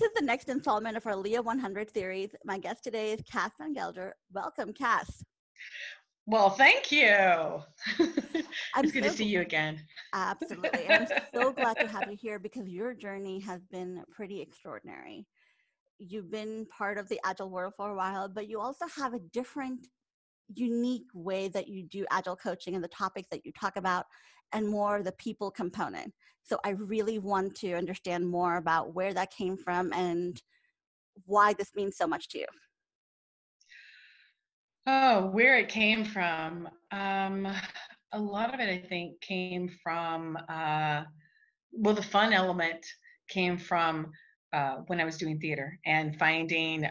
This is the next installment of our LIA100 series. My guest today is Cass van Gelder. Welcome, Cass. Well, thank you. It's good to see you again. Absolutely. And I'm so glad to have you here because your journey has been pretty extraordinary. You've been part of the Agile world for a while, but you also have a different, unique way that you do Agile coaching and the topics that you talk about, and more the people component. So I really want to understand more about where that came from and why this means so much to you. Oh, where it came from. A lot of it, I think, came from, the fun element came from when I was doing theater and finding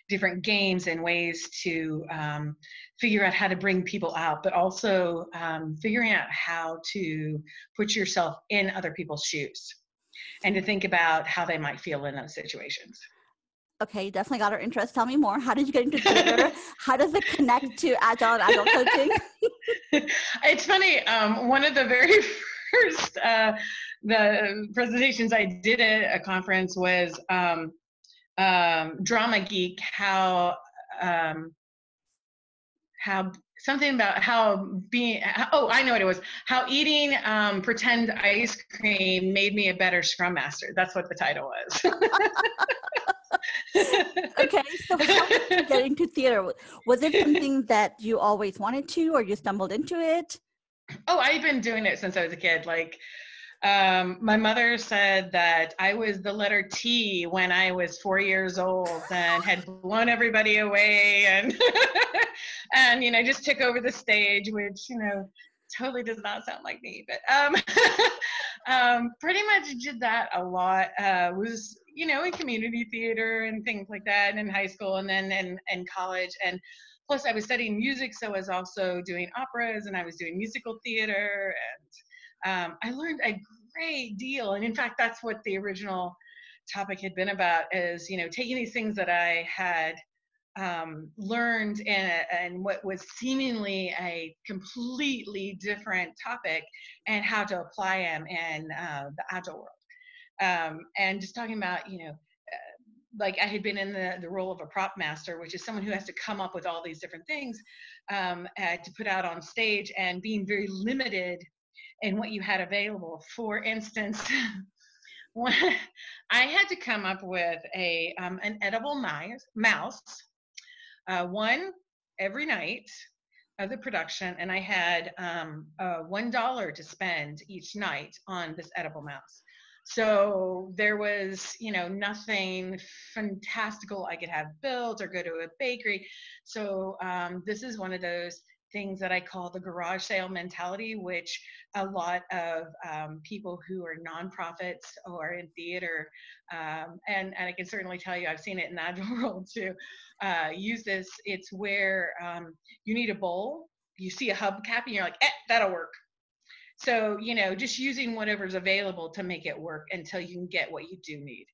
different games and ways to figure out how to bring people out, but also figuring out how to put yourself in other people's shoes and to think about how they might feel in those situations. Okay, definitely got our interest. Tell me more. How did you get into theater? How does it connect to Agile and Agile coaching? It's funny. One of the very first the presentations I did at a conference was Drama Geek. How something about how being. Oh, I know what it was. How eating pretend ice cream made me a better Scrum Master. That's what the title was. Okay, so how did you get into theater? Was it something that you always wanted to, or you stumbled into it? Oh, I've been doing it since I was a kid. Like, my mother said that I was the letter T when I was 4 years old and had blown everybody away and, and, just took over the stage, which, totally does not sound like me, but pretty much did that a lot. Was, in community theater and things like that, and in high school and then in college. And plus I was studying music, so I was also doing operas and I was doing musical theater, and I learned a great deal. And in fact, that's what the original topic had been about, is, taking these things that I had learned and what was seemingly a completely different topic, and how to apply them in the Agile world. And just talking about, like I had been in the role of a prop master, which is someone who has to come up with all these different things to put out on stage, and being very limited in what you had available. For instance, when I had to come up with an edible mouse, one every night of the production, and I had $1 to spend each night on this edible mouse. So there was, nothing fantastical I could have built or go to a bakery. So this is one of those things that I call the garage sale mentality, which a lot of people who are nonprofits or in theater, and I can certainly tell you, I've seen it in the Agile world too, use this. It's where you need a bowl, you see a hubcap, and you're like, that'll work. So, just using whatever's available to make it work until you can get what you do need.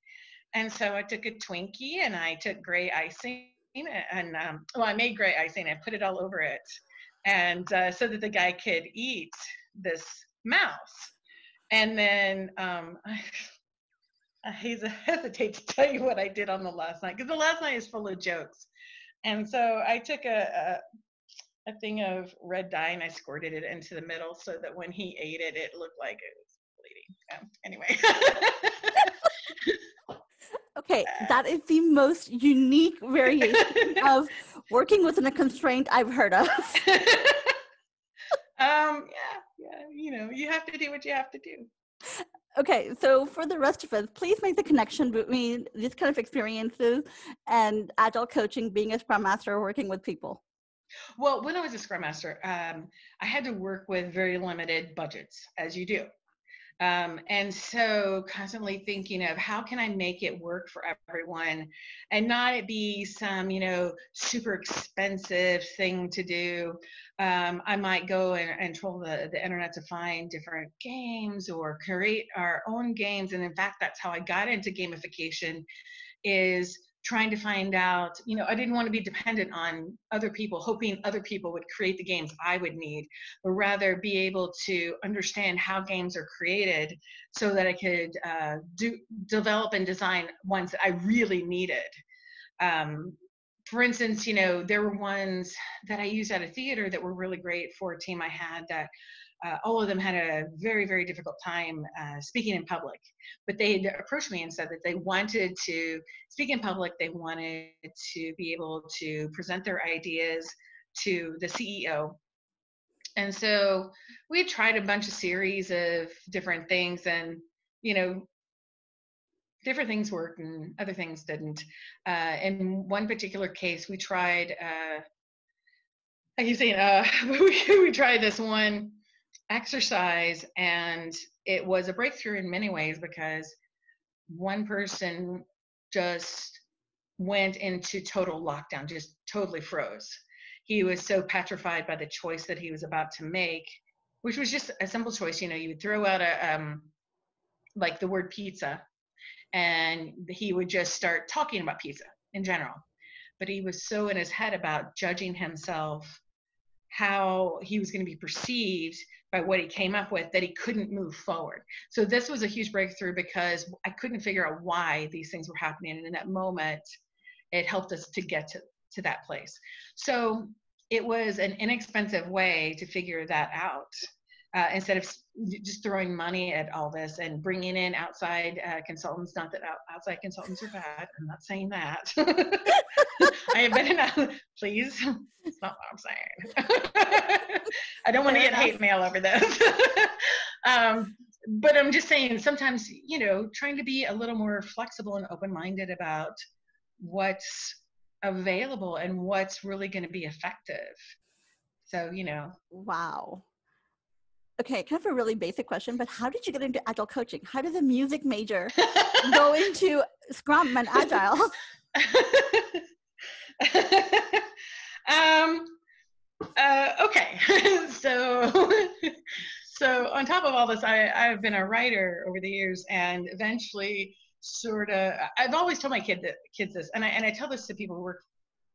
And so I took a Twinkie and I took gray icing, and I made gray icing. I put it all over it, and so that the guy could eat this mouse. And then I hesitate to tell you what I did on the last night, because the last night is full of jokes. And so I took a thing of red dye and I squirted it into the middle so that when he ate it, it looked like it was bleeding. Anyway. Okay, that is the most unique variation of working within a constraint I've heard of. You have to do what you have to do. Okay, so for the rest of us, please make the connection between these kind of experiences and Agile coaching, being a Scrum Master, or working with people. Well, when I was a Scrum Master, I had to work with very limited budgets, as you do. And so constantly thinking of how can I make it work for everyone and not it be some, super expensive thing to do. I might go and troll the internet to find different games or create our own games. And in fact, that's how I got into gamification, is trying to find out, I didn't want to be dependent on other people, hoping other people would create the games I would need, but rather be able to understand how games are created so that I could develop and design ones that I really needed. For instance, there were ones that I used at a theater that were really great for a team I had that all of them had a very, very difficult time speaking in public. But they approached me and said that they wanted to speak in public. They wanted to be able to present their ideas to the CEO. And so we tried a bunch of series of different things, and, different things worked and other things didn't. In one particular case, we tried, I keep saying, we tried this one exercise, and it was a breakthrough in many ways because one person just went into total lockdown, just totally froze. He was so petrified by the choice that he was about to make, which was just a simple choice. You would throw out like the word pizza, and he would just start talking about pizza in general. But he was so in his head about judging himself, how he was going to be perceived by what he came up with, that he couldn't move forward. So this was a huge breakthrough because I couldn't figure out why these things were happening. And in that moment, it helped us to get to that place. So it was an inexpensive way to figure that out. Instead of just throwing money at all this and bringing in outside consultants. Not that outside consultants are bad. I'm not saying that. I have been in please. That's not what I'm saying. I don't want to get hate mail over this. But I'm just saying sometimes, trying to be a little more flexible and open-minded about what's available and what's really going to be effective. So, Wow. Okay, kind of a really basic question, but how did you get into Agile coaching? How did the music major go into Scrum and Agile? Okay. So on top of all this, I've been a writer over the years, and eventually I've always told my kids this, and I tell this to people who work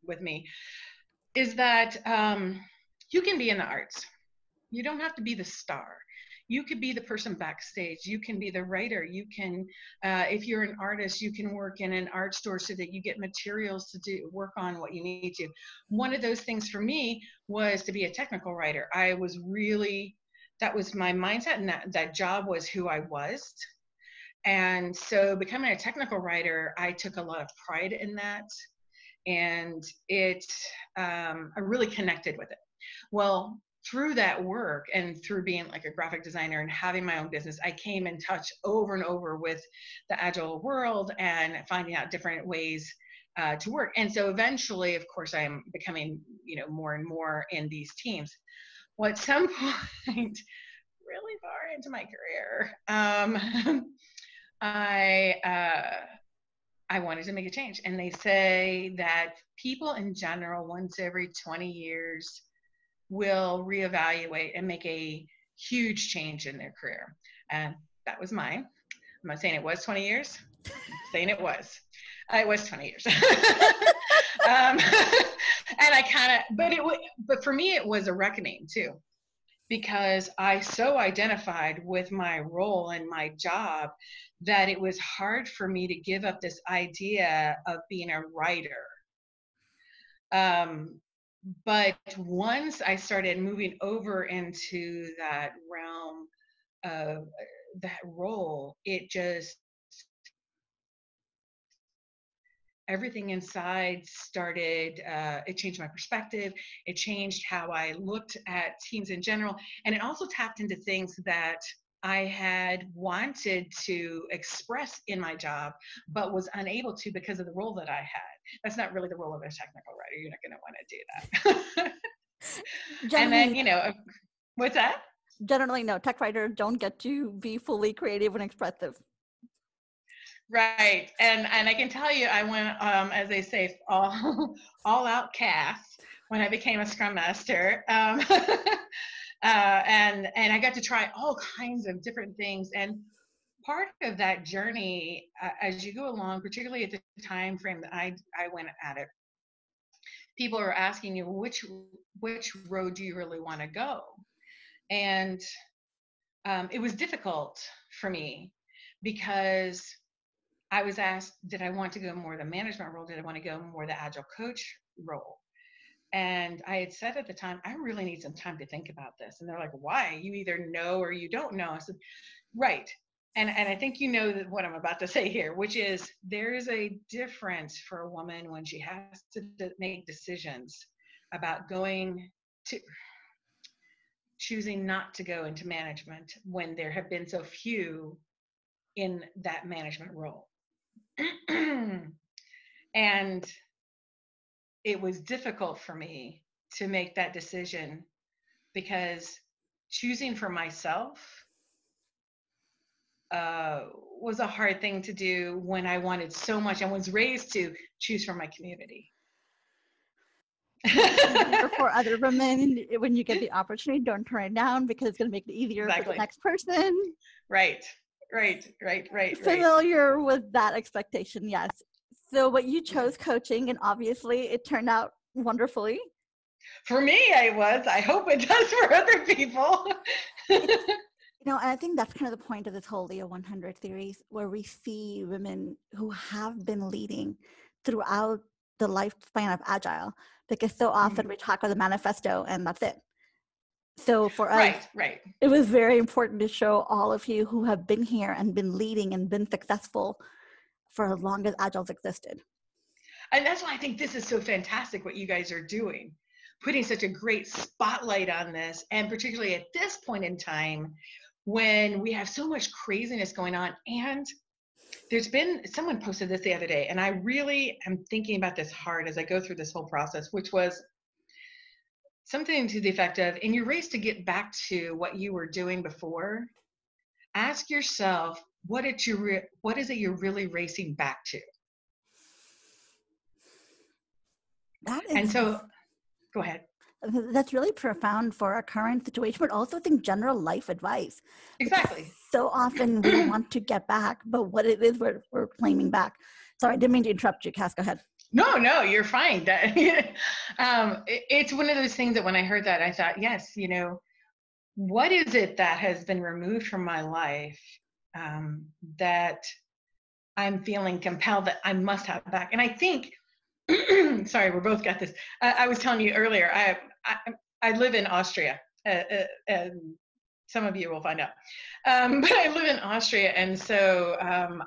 with me, is that you can be in the arts. You don't have to be the star. You could be the person backstage. You can be the writer. You can, if you're an artist, you can work in an art store so that you get materials to work on what you need to. One of those things for me was to be a technical writer. That was my mindset, and that job was who I was. And so becoming a technical writer, I took a lot of pride in that. And I really connected with it. Well, through that work and through being like a graphic designer and having my own business, I came in touch over and over with the Agile world and finding out different ways to work. And so eventually, of course, I'm becoming, more and more in these teams. Well, at some point, really far into my career, I wanted to make a change. And they say that people in general, once every 20 years, will reevaluate and make a huge change in their career. And that was mine. I'm not saying it was 20 years. I'm saying it was. It was 20 years. And but for me, it was a reckoning too, because I so identified with my role and my job that it was hard for me to give up this idea of being a writer. But once I started moving over into that realm of that role, everything inside started, it changed my perspective. It changed how I looked at teams in general. And it also tapped into things that I had wanted to express in my job, but was unable to because of the role that I had. That's not really the role of a technical writer. You're not going to want to do that. And then, what's that? Generally, no, tech writers don't get to be fully creative and expressive. Right. And I can tell you, I went, as they say, all out cast when I became a Scrum Master. And I got to try all kinds of different things. And part of that journey, as you go along, particularly at the time frame that I went at it, people are asking you, which road do you really want to go? And it was difficult for me because I was asked, did I want to go more the management role? Did I want to go more the agile coach role? And I had said at the time, I really need some time to think about this. And they're like, why? You either know or you don't know. I said, right. And I think you know that what I'm about to say here, which is there is a difference for a woman when she has to make decisions about choosing not to go into management when there have been so few in that management role. And it was difficult for me to make that decision because choosing for myself was a hard thing to do when I wanted so much and was raised to choose for my community. For other women, when you get the opportunity, don't turn it down because it's going to make it easier for the next person. Right. Familiar with that expectation, yes. So, but you chose coaching, and obviously, it turned out wonderfully. For me, I hope it does for other people. And I think that's kind of the point of this whole LIA100 series, where we see women who have been leading throughout the lifespan of Agile, because so often we talk about the manifesto and that's it. So for us, it was very important to show all of you who have been here and been leading and been successful for as long as Agile's existed. And that's why I think this is so fantastic what you guys are doing, putting such a great spotlight on this, and particularly at this point in time when we have so much craziness going on. And someone posted this the other day, and I really am thinking about this hard as I go through this whole process, which was something to the effect of, in your race to get back to what you were doing before, ask yourself, what is it you're really racing back to? And so, go ahead. That's really profound for our current situation, but also I think general life advice. Exactly. Because so often we want to get back, but what it is we're claiming back. Sorry, I didn't mean to interrupt you, Cass. Go ahead. No, you're fine. It's one of those things that when I heard that, I thought, yes, what is it that has been removed from my life that I'm feeling compelled that I must have back? And I think, sorry, we both got this. I was telling you earlier, I live in Austria. Some of you will find out. But I live in Austria, and so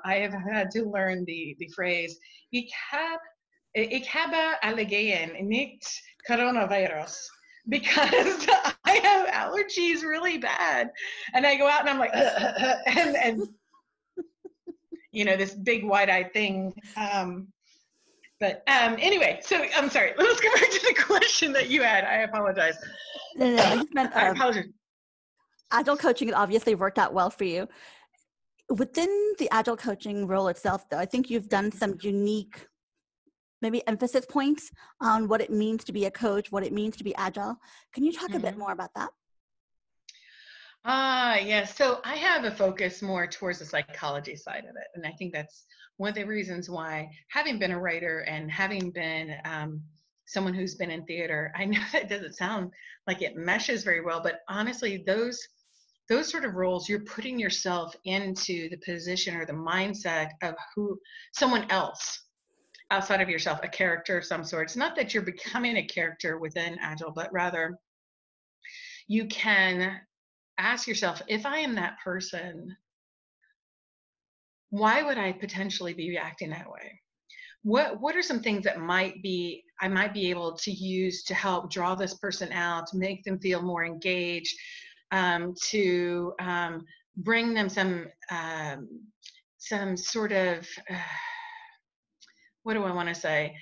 I have had to learn the phrase, Ich habe allergien, nicht coronavirus, because I have allergies really bad. And I go out and I'm like, and this big wide-eyed thing. But anyway, so I'm sorry. Let's go back to the question that you had. I apologize. No, I just meant I apologize. Agile coaching obviously worked out well for you. Within the Agile coaching role itself, though, I think you've done some unique, maybe emphasis points on what it means to be a coach, what it means to be Agile. Can you talk a bit more about that? Yes. So I have a focus more towards the psychology side of it. And I think that's one of the reasons why, having been a writer and having been someone who's been in theater, I know that doesn't sound like it meshes very well, but honestly, those sort of roles, you're putting yourself into the position or the mindset of someone else outside of yourself, a character of some sort. It's not that you're becoming a character within Agile, but rather you can ask yourself, if I am that person, why would I potentially be acting that way? What are some things that I might be able to use to help draw this person out, to make them feel more engaged, to bring them some sort of what do I want to say?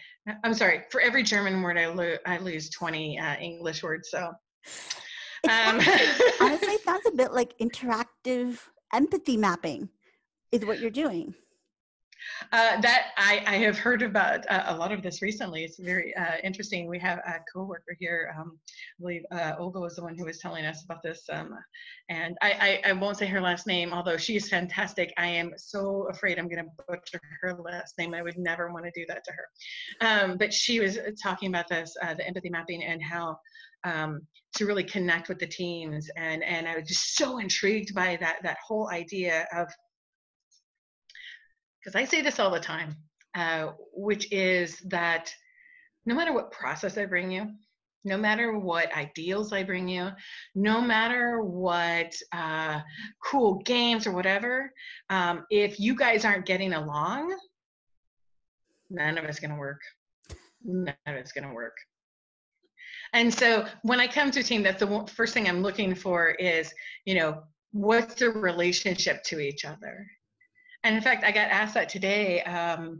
I'm sorry. For every German word, I lose 20 English words. So honestly, it sounds a bit like interactive empathy mapping is what you're doing. That I have heard about a lot of this recently. It's very interesting. We have a coworker here. I believe Olga was the one who was telling us about this. And I won't say her last name, although she is fantastic. I am so afraid I'm going to butcher her last name. I would never want to do that to her. But she was talking about this, the empathy mapping, and how to really connect with the teams. And I was just so intrigued by that whole idea of, because I say this all the time, which is that no matter what process I bring you, no matter what ideals I bring you, no matter what cool games or whatever, if you guys aren't getting along, none of it's going to work. None of it's going to work. And so when I come to a team, that's the first thing I'm looking for is, what's the relationship to each other? And in fact, I got asked that today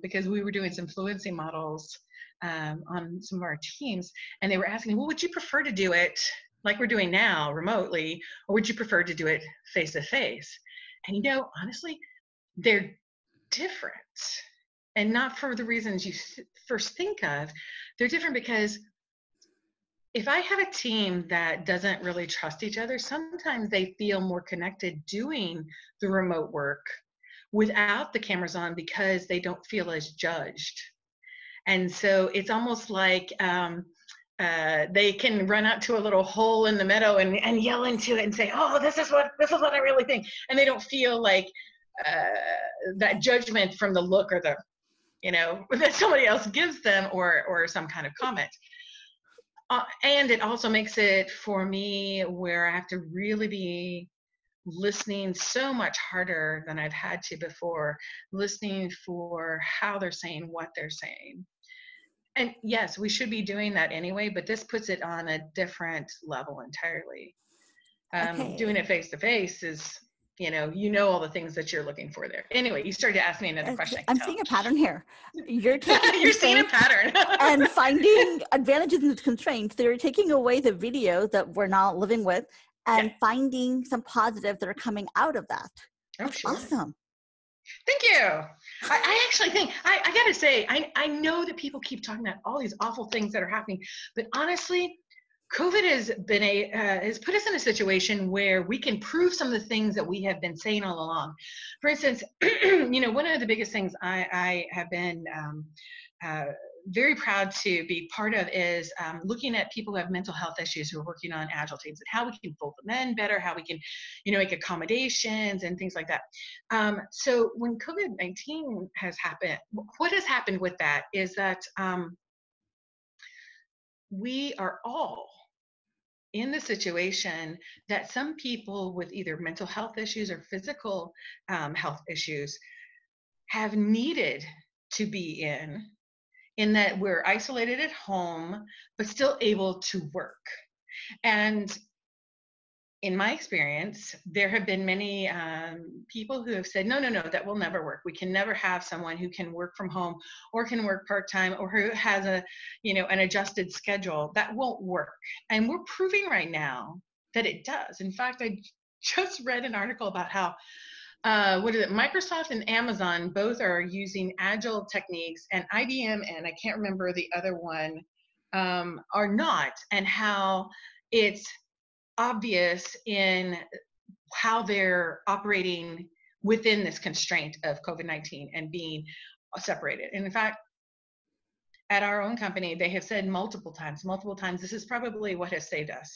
because we were doing some fluency models on some of our teams, and they were asking, well, would you prefer to do it like we're doing now remotely, or would you prefer to do it face to face? And honestly, they're different, and not for the reasons you first think of. They're different because if I have a team that doesn't really trust each other, sometimes they feel more connected doing the remote work without the cameras on because they don't feel as judged. And so it's almost like they can run out to a little hole in the meadow and yell into it and say, oh, this is what I really think. And they don't feel like that judgment from the look or the, that somebody else gives them or some kind of comment. And it also makes it for me where I have to really be listening so much harder than I've had to before, listening for how they're saying what they're saying. And yes, we should be doing that anyway, but this puts it on a different level entirely. Okay. Doing it face to face is, all the things that you're looking for there. Anyway, you started to ask me another question. I'm seeing a pattern here. You're taking you're seeing a pattern and finding advantages and constraints. They're taking away the video that we're not living with and finding some positives that are coming out of that. That's awesome. Thank you. I actually think, I got to say, I know that people keep talking about all these awful things that are happening, but honestly, COVID has put us in a situation where we can prove some of the things that we have been saying all along. For instance, one of the biggest things I have been very proud to be part of is looking at people who have mental health issues who are working on Agile teams and how we can fold them in better, how we can, make accommodations and things like that. So when COVID-19 has happened, what has happened with that is that we are all in the situation that some people with either mental health issues or physical health issues have needed to be in that we're isolated at home, but still able to work. And in my experience, there have been many people who have said, no, that will never work. We can never have someone who can work from home or can work part-time or who has an adjusted schedule. That won't work. And we're proving right now that it does. In fact, I just read an article about how Microsoft and Amazon both are using Agile techniques, and IBM and I can't remember the other one are not, and how it's obvious in how they're operating within this constraint of COVID-19 and being separated. And in fact, at our own company, they have said multiple times, this is probably what has saved us,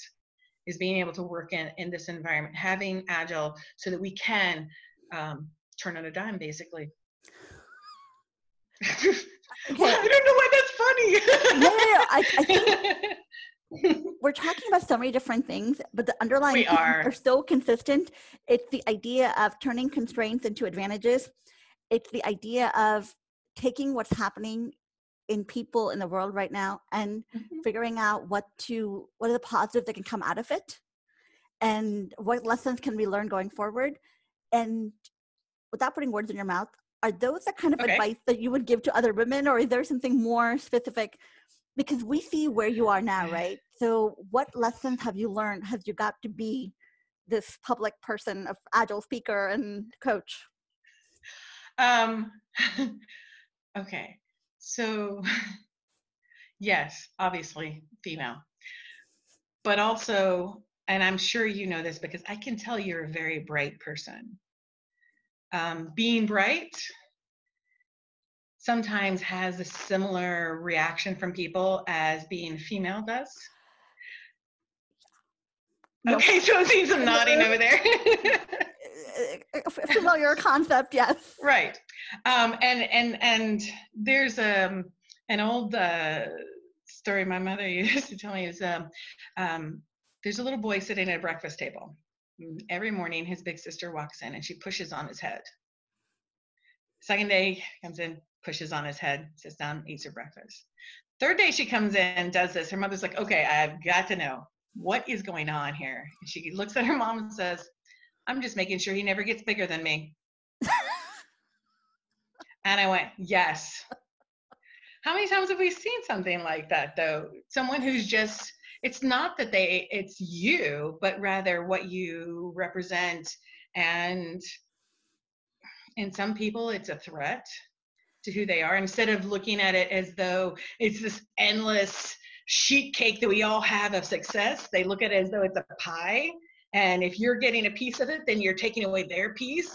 is being able to work in this environment, having Agile so that we can turn on a dime, basically. Okay. Well, I don't know why that's funny. I think we're talking about so many different things, but the underlying are so consistent. It's the idea of turning constraints into advantages. It's the idea of taking what's happening in people in the world right now and figuring out what are the positives that can come out of it and what lessons can we learn going forward. And without putting words in your mouth, are those the kind of advice that you would give to other women, or is there something more specific? Because we see where you are now, right? So what lessons have you learned? Have you got to be this public person of Agile speaker and coach? Um, okay. So yes, obviously female, but also, and I'm sure you know this because I can tell you're a very bright person. Being bright sometimes has a similar reaction from people as being female does. No. Okay, so I see some nodding over there. Familiar concept, yes. Right. And there's an old story my mother used to tell me is there's a little boy sitting at a breakfast table. Every morning his big sister walks in and she pushes on his head. Second day comes in, pushes on his head, sits down, eats her breakfast. Third day she comes in, does this. Her mother's like, okay, I've got to know what is going on here. And she looks at her mom and says, I'm just making sure he never gets bigger than me. And I went, yes. How many times have we seen something like that, though? Someone who's just, it's not that it's you, but rather what you represent. And in some people, it's a threat to who they are. Instead of looking at it as though it's this endless sheet cake that we all have of success, they look at it as though it's a pie. And if you're getting a piece of it, then you're taking away their piece.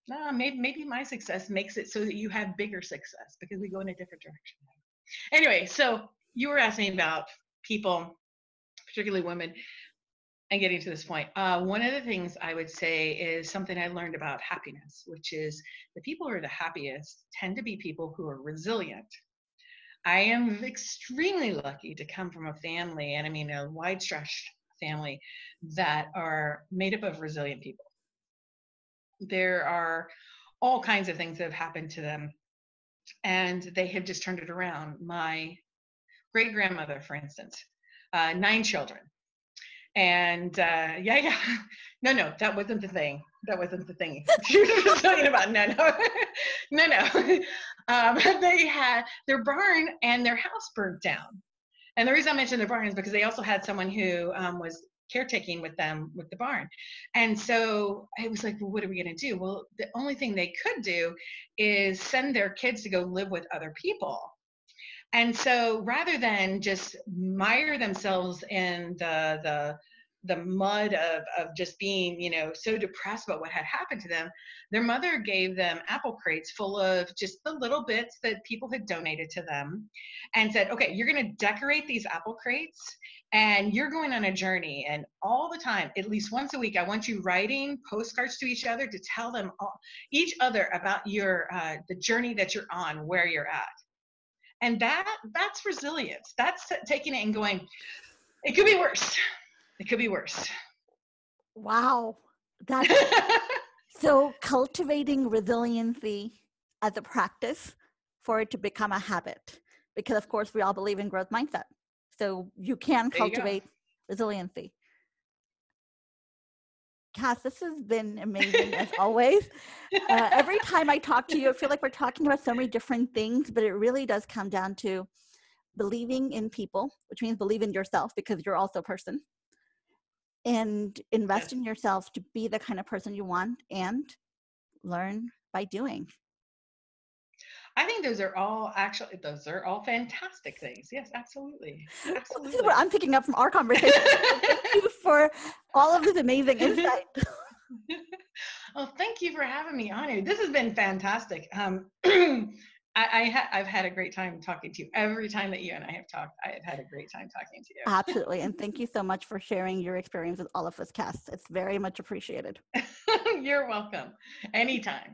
No, maybe my success makes it so that you have bigger success because we go in a different direction. Anyway, so you were asking about people, particularly women, and getting to this point. One of the things I would say is something I learned about happiness, which is the people who are the happiest tend to be people who are resilient. I am extremely lucky to come from a family, and I mean a wide stretched family, that are made up of resilient people. There are all kinds of things that have happened to them, and they have just turned it around. My great grandmother, for instance, 9 children. And no, that wasn't the thing. That wasn't the thing. She was talking about no. They had their barn and their house burnt down. And the reason I mentioned their barn is because they also had someone who was caretaking with them with the barn. And so I was like, well, what are we going to do? Well, the only thing they could do is send their kids to go live with other people. And so rather than just mire themselves in the mud of just being, so depressed about what had happened to them, their mother gave them apple crates full of just the little bits that people had donated to them and said, okay, you're going to decorate these apple crates and you're going on a journey. And all the time, at least once a week, I want you writing postcards to each other to tell them each other about the journey that you're on, where you're at. And that's resilience. That's taking it and going, it could be worse. It could be worse. Wow. So cultivating resiliency as a practice for it to become a habit, because of course we all believe in growth mindset. So you can cultivate resiliency. Cass, this has been amazing as always. Every time I talk to you, I feel like we're talking about so many different things, but it really does come down to believing in people, which means believe in yourself because you're also a person, and invest in yourself to be the kind of person you want and learn by doing. I think those are all fantastic things. Yes, absolutely. This is what I'm picking up from our conversation. Thank you for all of this amazing insight. Well, thank you for having me on here. This has been fantastic. I've had a great time talking to you. Every time that you and I have talked, I have had a great time talking to you. Absolutely. And thank you so much for sharing your experience with all of us, Cass. It's very much appreciated. You're welcome. Anytime.